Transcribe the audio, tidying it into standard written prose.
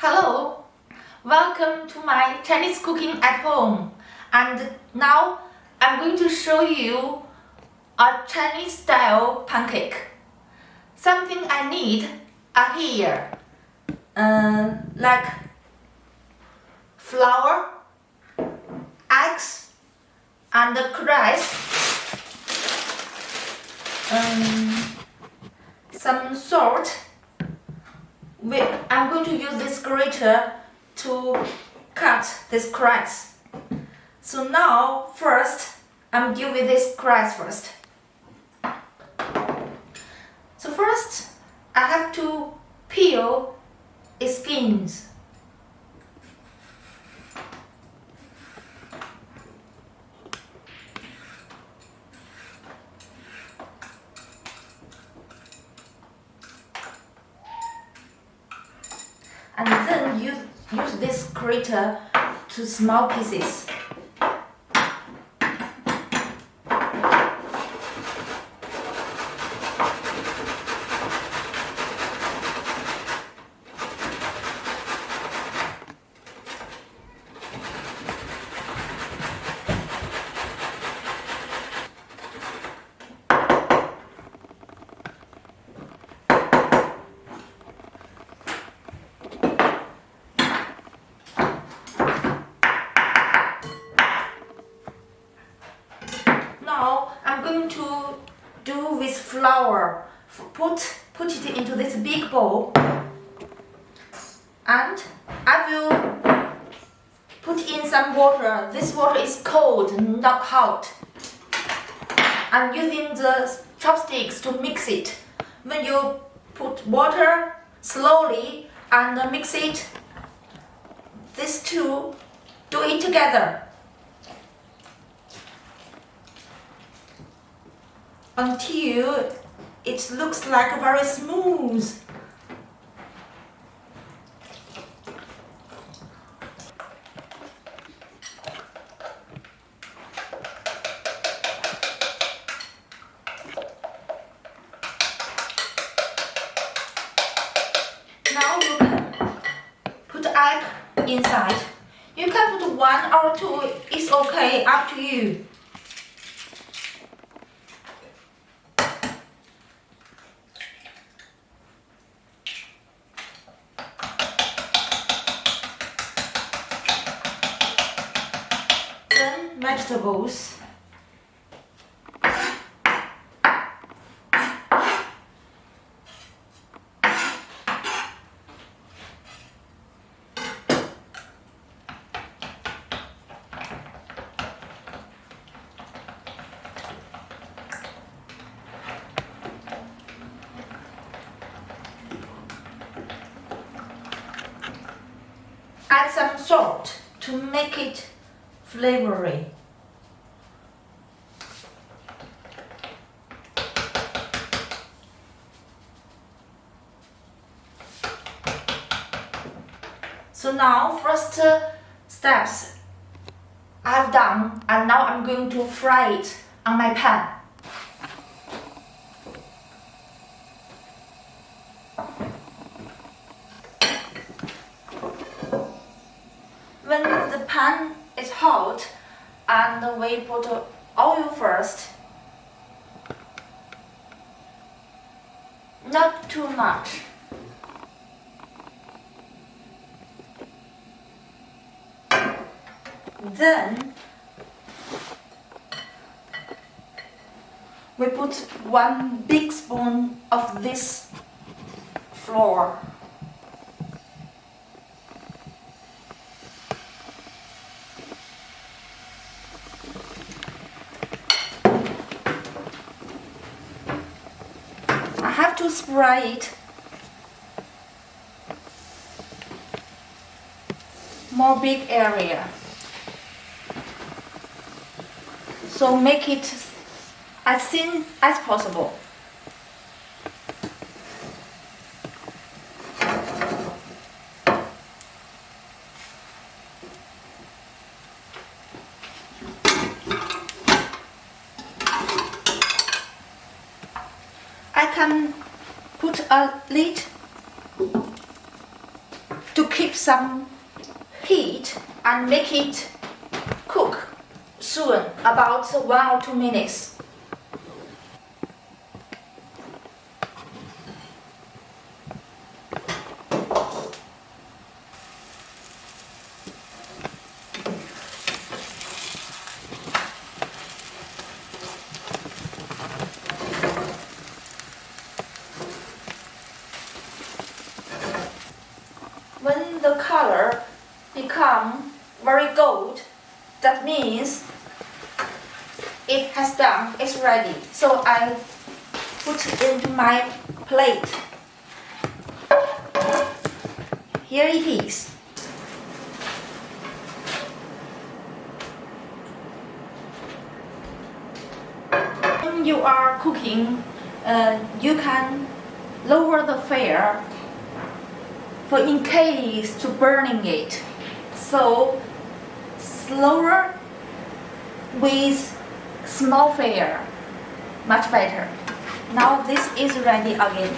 Hello, welcome to my Chinese cooking at home. And now I'm going to show you a Chinese style pancake. Something I need are here, like flour, eggs, and rice, some salt. I'm going to use this grater to cut this crust. So now, first, I'm dealing with this crust first. So first, I have to peel its skins. And then use this grater to small pieces. Now I'm going to do with flour. Put it into this big bowl, and I will put in some water. This water is cold, not hot. I'm using the chopsticks to mix it. When you put water slowly and mix it, these two do it together until it looks like very smooth. Now you can put egg inside. You can put 1 or 2, it's okay, up to you. Then vegetables. Add some salt to make it flavory. So now, first steps I've done, and now I'm going to fry it on my pan. When the pan is hot and we put oil first, not too much. Then we put 1 big spoon of this flour. I have to spread it more big area. So make it as thin as possible. I can put a lid to keep keep some heat and make it cook soon, about 1 or 2 minutes. When the color become very gold, that means it has done, it's ready. So I put it into my plate. Here it is. When you are cooking, you can lower the fire for in case to burning it. So slower with small fire, much better. Now this is ready again.